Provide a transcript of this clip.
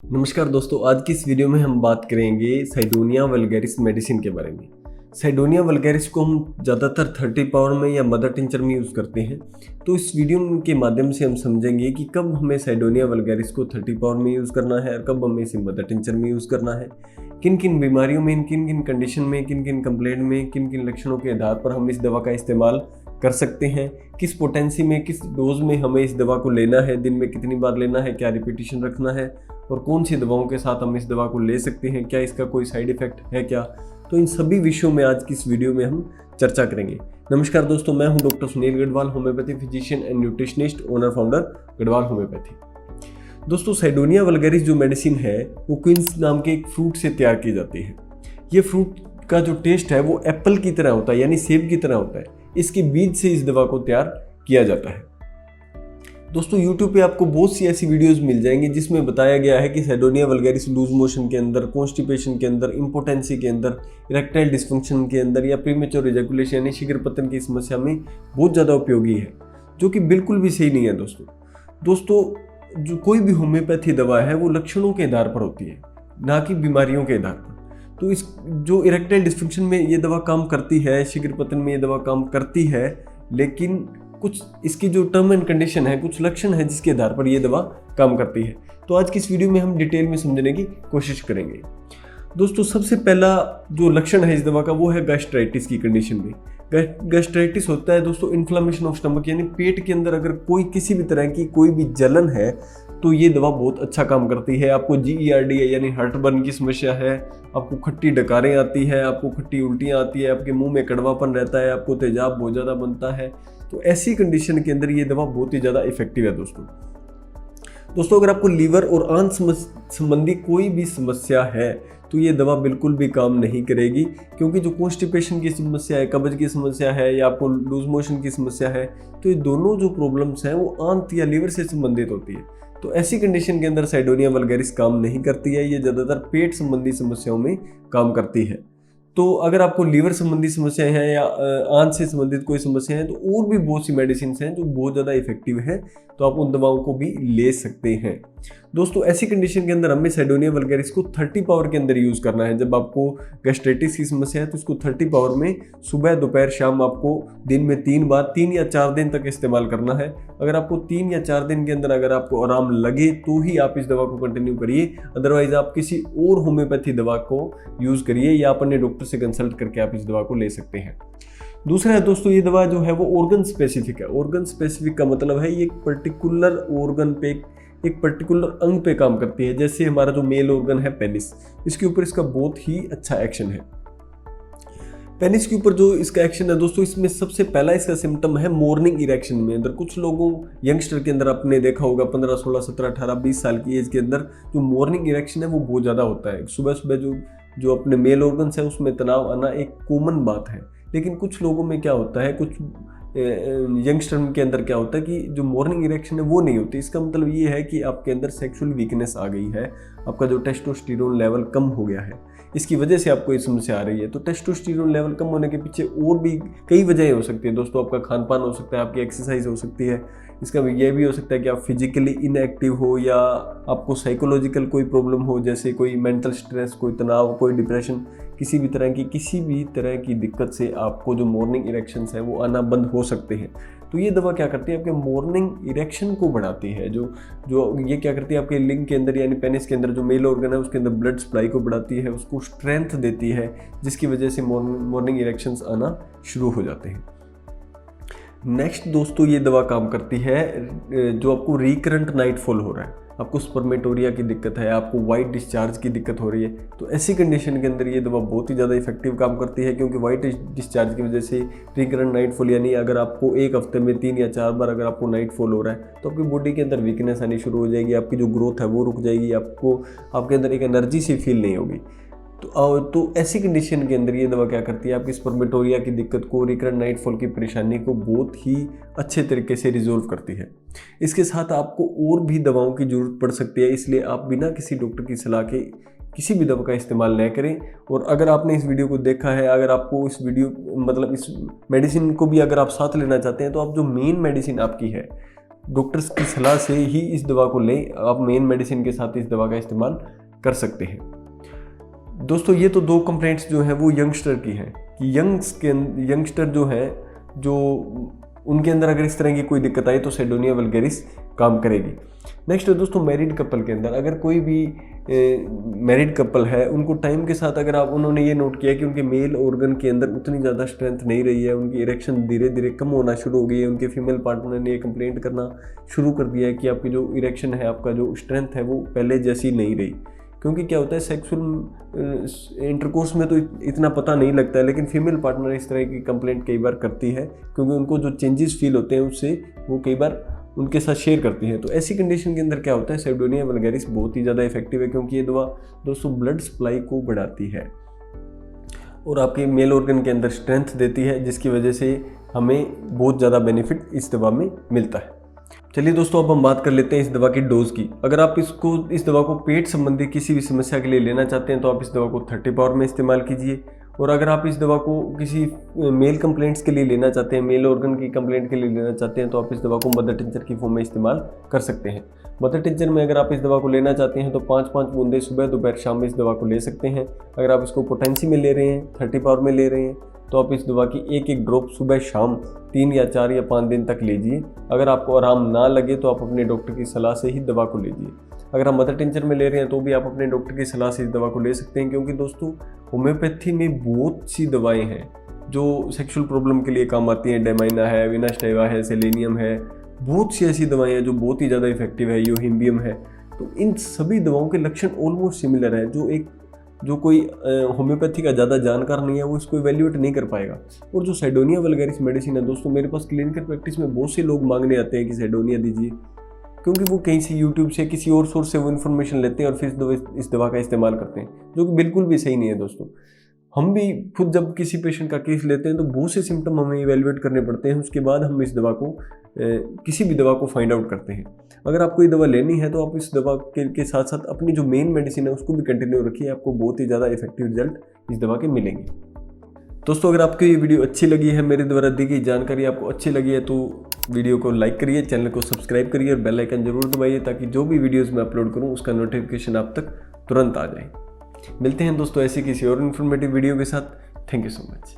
नमस्कार दोस्तों, आज की इस वीडियो में हम बात करेंगे साइडोनिया वल्गैरिस मेडिसिन के बारे में। साइडोनिया वल्गैरिस को हम ज़्यादातर 30 पावर में या मदर टिंचर में यूज़ करते हैं। तो इस वीडियो के माध्यम से हम समझेंगे कि कब हमें साइडोनिया वल्गैरिस को 30 पावर में यूज़ करना है और कब हमें इसे मदर टिंचर में यूज़ करना है, किन किन बीमारियों में, किन किन कंडीशन में, किन किन कंप्लेंट में, किन किन लक्षणों के आधार पर हम इस दवा का इस्तेमाल कर सकते हैं, किस पोटेंसी में, किस डोज में हमें इस दवा को लेना है, दिन में कितनी बार लेना है, क्या रिपीटिशन रखना है और कौन सी दवाओं के साथ हम इस दवा को ले सकते हैं, क्या इसका कोई साइड इफेक्ट है क्या। तो इन सभी विषयों में आज की इस वीडियो में हम चर्चा करेंगे। नमस्कार दोस्तों, मैं हूं doctor Sunil Garhwal, homeopathy physician and nutritionist, owner founder Garhwal homeopathy. दोस्तों, साइडोनिया वल्गैरिस जो मेडिसिन है वो क्विंस नाम के एक फ्रूट से तैयार की जाती है। ये फ्रूट का जो टेस्ट है वो एप्पल की तरह होता है, यानी सेब की तरह होता है। इसके बीज से इस दवा को तैयार किया जाता है। दोस्तों, YouTube पे आपको बहुत सी ऐसी वीडियोस मिल जाएंगी जिसमें बताया गया है कि साइडोनिया वल्गैरिस लूज मोशन के अंदर, कॉन्स्टिपेशन के अंदर, इंपोटेंसी के अंदर, इरेक्टाइल डिस्फंक्शन के अंदर या प्रीमेच्योर इजैकुलेशन यानी शीघ्र पतन की समस्या में बहुत ज़्यादा उपयोगी है, जो कि बिल्कुल भी सही नहीं है। दोस्तों जो कोई भी होम्योपैथी दवा है वो लक्षणों के आधार पर होती है, ना कि बीमारियों के आधार पर। तो इस जो इरेक्टाइल डिस्फंक्शन में ये दवा काम करती है, शीघ्र पतन में ये दवा काम करती है, लेकिन कुछ इसकी जो टर्म एंड कंडीशन है, कुछ लक्षण है जिसके आधार पर ये दवा काम करती है। तो आज की इस वीडियो में हम डिटेल में समझने की कोशिश करेंगे। दोस्तों, सबसे पहला जो लक्षण है इस दवा का वो है गैस्ट्राइटिस की कंडीशन में। गैस्ट्राइटिस होता है दोस्तों इन्फ्लेमेशन ऑफ स्टमक, यानी पेट के अंदर अगर कोई किसी भी तरह की कोई भी जलन है तो ये दवा बहुत अच्छा काम करती है। आपको GERD यानी हार्टबर्न की समस्या है, आपको खट्टी डकारें आती है, आपको खट्टी उल्टियाँ आती है, आपके मुंह में कड़वापन रहता है, आपको तेजाब बहुत ज़्यादा बनता है, तो ऐसी कंडीशन के अंदर ये दवा बहुत ही ज़्यादा इफेक्टिव है। दोस्तों अगर आपको लीवर और आंत संबंधी कोई भी समस्या है तो ये दवा बिल्कुल भी काम नहीं करेगी, क्योंकि जो कॉन्स्टिपेशन की समस्या है, कब्ज की समस्या है या आपको लूज मोशन की समस्या है, तो ये दोनों जो प्रॉब्लम्स हैं वो आंत या लीवर से संबंधित होती है। तो ऐसी कंडीशन के अंदर साइडोनिया वल्गैरिस काम नहीं करती है, ये ज़्यादातर पेट संबंधी समस्याओं में काम करती है। तो अगर आपको लीवर संबंधी समस्याएं हैं या आंत से संबंधित कोई समस्या है तो और भी बहुत सी मेडिसिन हैं जो बहुत ज़्यादा इफेक्टिव है, तो आप उन दवाओं को भी ले सकते हैं। दोस्तों ऐसी कंडीशन के अंदर हमें साइडोनिया वल्गैरिस को 30 पावर के अंदर यूज़ करना है। जब आपको गैस्ट्राइटिस की समस्या है तो इसको 30 पावर में सुबह, दोपहर, शाम आपको दिन में 3 बार 3 या 4 दिन तक इस्तेमाल करना है। अगर आपको 3 या 4 दिन के अंदर अगर आपको आराम लगे तो ही आप इस दवा को कंटिन्यू करिए, अदरवाइज आप किसी और होम्योपैथी दवा को यूज़ करिए या अपने डॉक्टर से कंसल्ट करके आप इस दवा को ले सकते हैं। दूसरा है दोस्तों, ये दवा जो है वो ऑर्गन स्पेसिफिक है। ऑर्गन स्पेसिफिक का मतलब है ये एक पर्टिकुलर ऑर्गन पे, एक पर्टिकुलर अंग पे काम करती है। जैसे हमारा जो मेल ऑर्गन है पेनिस, इसके ऊपर इसका बहुत ही अच्छा एक्शन है। पेनिस के ऊपर जो इसका एक्शन है दोस्तों, इसमें सबसे पहला इसका सिम्टम है मॉर्निंग इरेक्शन में अंदर। कुछ लोगों, यंगस्टर के अंदर आपने देखा होगा 15, 16, 17, 18, 20 साल की एज के अंदर जो मॉर्निंग इरेक्शन है वो बहुत ज़्यादा होता है। सुबह सुबह जो अपने मेल ऑर्गन्स है उसमें तनाव आना एक कॉमन बात है। लेकिन कुछ लोगों में क्या होता है, कुछ यंगस्टर के अंदर क्या होता है कि जो मॉर्निंग इरेक्शन है वो नहीं होती। इसका मतलब ये है कि आपके अंदर सेक्सुअल वीकनेस आ गई है, आपका जो टेस्टोस्टेरोन लेवल कम हो गया है, इसकी वजह से आपको ये समस्या आ रही है। तो टेस्टोस्टेरोन लेवल कम होने के पीछे और भी कई वजहें हो सकती है दोस्तों। आपका खान पान हो सकता है, आपकी एक्सरसाइज हो सकती है, इसका ये भी हो सकता है कि आप फिजिकली इनएक्टिव हो या आपको साइकोलॉजिकल कोई प्रॉब्लम हो, जैसे कोई मेंटल स्ट्रेस, कोई तनाव, कोई डिप्रेशन, किसी भी तरह की दिक्कत से आपको जो मॉर्निंग इरेक्शंस है वो आना बंद हो सकते हैं। तो ये दवा क्या करती है, आपके मॉर्निंग इरेक्शन को बढ़ाती है। जो ये क्या करती है, आपके लिंग के अंदर यानी पेनिस के अंदर जो मेल ऑर्गन है उसके अंदर ब्लड सप्लाई को बढ़ाती है, उसको स्ट्रेंथ देती है, जिसकी वजह से मॉर्निंग इरेक्शंस आना शुरू हो जाते हैं। नेक्स्ट दोस्तों, ये दवा काम करती है जो आपको रिकरेंट नाइट फॉल हो रहा है, आपको स्पर्मेटोरिया की दिक्कत है, आपको वाइट डिस्चार्ज की दिक्कत हो रही है, तो ऐसी कंडीशन के अंदर ये दवा बहुत ही ज़्यादा इफेक्टिव काम करती है। क्योंकि वाइट डिस्चार्ज की वजह से रिकरेंट नाइट फॉल, यानी अगर आपको एक हफ्ते में 3 या 4 बार अगर आपको नाइट फॉल हो रहा है तो आपकी बॉडी के अंदर वीकनेस आनी शुरू हो जाएगी, आपकी जो ग्रोथ है वो रुक जाएगी, आपके अंदर एक एनर्जी सी फील नहीं होगी। तो ऐसी कंडीशन के अंदर ये दवा क्या करती है, आपकी स्पर्मेटोरिया की दिक्कत को, रिकरेंट नाइट फॉल की परेशानी को बहुत ही अच्छे तरीके से रिजोल्व करती है। इसके साथ आपको और भी दवाओं की ज़रूरत पड़ सकती है, इसलिए आप बिना किसी डॉक्टर की सलाह के किसी भी दवा का इस्तेमाल न करें। और अगर आपने इस वीडियो को देखा है, अगर आपको इस मेडिसिन को भी अगर आप साथ लेना चाहते हैं, तो आप जो मेन मेडिसिन आपकी है डॉक्टर्स की सलाह से ही इस दवा को लें। आप मेन मेडिसिन के साथ इस दवा का इस्तेमाल कर सकते हैं। दोस्तों ये तो 2 कंप्लेंट्स जो हैं वो यंगस्टर की हैं कि यंगस्टर जो है जो उनके अंदर अगर इस तरह की कोई दिक्कत आई तो सेडोनिया वल्गैरिस काम करेगी। नेक्स्ट है दोस्तों मैरिड कपल के अंदर, अगर कोई भी मैरिड कपल है उनको टाइम के साथ अगर उन्होंने ये नोट किया कि उनके मेल ऑर्गन के अंदर उतनी ज़्यादा स्ट्रेंथ नहीं रही है, उनकी इरेक्शन धीरे धीरे कम होना शुरू हो गई है, उनके फीमेल पार्टनर ने ये कंप्लेंट करना शुरू कर दिया है कि आपकी जो इरेक्शन है, आपका जो स्ट्रेंथ है वो पहले जैसी नहीं रही। क्योंकि क्या होता है सेक्सुअल इंटरकोर्स में तो इतना पता नहीं लगता है, लेकिन फीमेल पार्टनर इस तरह की कंप्लेंट कई बार करती है क्योंकि उनको जो चेंजेस फील होते हैं उससे वो कई बार उनके साथ शेयर करती हैं। तो ऐसी कंडीशन के अंदर क्या होता है, सेडोनिया वल्गैरिस बहुत ही ज़्यादा इफेक्टिव है क्योंकि ये दवा दोस्तों ब्लड सप्लाई को बढ़ाती है और आपके मेल ऑर्गन के अंदर स्ट्रेंथ देती है, जिसकी वजह से हमें बहुत ज़्यादा बेनिफिट इस दवा में मिलता है। चलिए दोस्तों अब हम बात कर लेते हैं इस दवा की डोज की। अगर आप इस दवा को पेट संबंधी किसी भी समस्या के लिए लेना चाहते हैं तो आप इस दवा को 30 पावर में इस्तेमाल कीजिए। और अगर आप इस दवा को किसी मेल कंप्लेंट्स के लिए लेना चाहते हैं, मेल ऑर्गन की कंप्लेंट के लिए लेना चाहते हैं तो आप इस दवा को मदर टिंचर की फॉर्म में इस्तेमाल कर सकते हैं। मदर टिंचर में अगर आप इस दवा को लेना चाहते हैं तो 5-5 बूंदे सुबह दोपहर शाम में इस दवा को ले सकते हैं। अगर आप इसको पोटेंसी में ले रहे हैं, 30 पावर में ले रहे हैं तो आप इस दवा की एक ड्रॉप सुबह शाम 3 या 4 या 5 दिन तक लीजिए। अगर आपको आराम ना लगे तो आप अपने डॉक्टर की सलाह से ही दवा को लीजिए। अगर आप मदर टिंचर में ले रहे हैं तो भी आप अपने डॉक्टर की सलाह से इस दवा को ले सकते हैं, क्योंकि दोस्तों होम्योपैथी में बहुत सी दवाएं हैं जो सेक्सुअल प्रॉब्लम के लिए काम आती हैं। डेमाइना है, विनास्टेवा है, सेलेनियम है, बहुत सी ऐसी दवाएं हैं जो बहुत ही ज़्यादा इफेक्टिव है, योहिम्बियम है। तो इन सभी दवाओं के लक्षण ऑलमोस्ट सिमिलर है। जो कोई होम्योपैथी का ज़्यादा जानकार नहीं है वो इसको इवैल्यूएट नहीं कर पाएगा। और जो सेडोनिया वल्गैरिस मेडिसिन है दोस्तों, मेरे पास क्लिनिकल प्रैक्टिस में बहुत से लोग मांगने आते हैं कि सेडोनिया दीजिए, क्योंकि वो कहीं से यूट्यूब से किसी और सोर्स से वो इन्फॉर्मेशन लेते हैं और फिर इस दवा का इस्तेमाल करते हैं, जो कि बिल्कुल भी सही नहीं है दोस्तों। हम भी खुद जब किसी पेशेंट का केस लेते हैं तो बहुत से सिम्टम हमें इवैल्यूएट करने पड़ते हैं, उसके बाद हम इस दवा को किसी भी दवा को फाइंड आउट करते हैं। अगर आपको ये दवा लेनी है तो आप इस दवा के साथ साथ अपनी जो मेन मेडिसिन है उसको भी कंटिन्यू रखिए, आपको बहुत ही ज़्यादा इफेक्टिव रिजल्ट इस दवा के मिलेंगे। दोस्तों अगर आपको ये वीडियो अच्छी लगी है, मेरे द्वारा दी गई जानकारी आपको अच्छी लगी है तो वीडियो को लाइक करिए, चैनल को सब्सक्राइब करिए और बेल आइकन जरूर दबाइए ताकि जो भी वीडियोज़ मैं अपलोड करूँ उसका नोटिफिकेशन आप तक तुरंत आ जाए। मिलते हैं दोस्तों ऐसी किसी और इन्फॉर्मेटिव वीडियो के साथ। Thank you so much.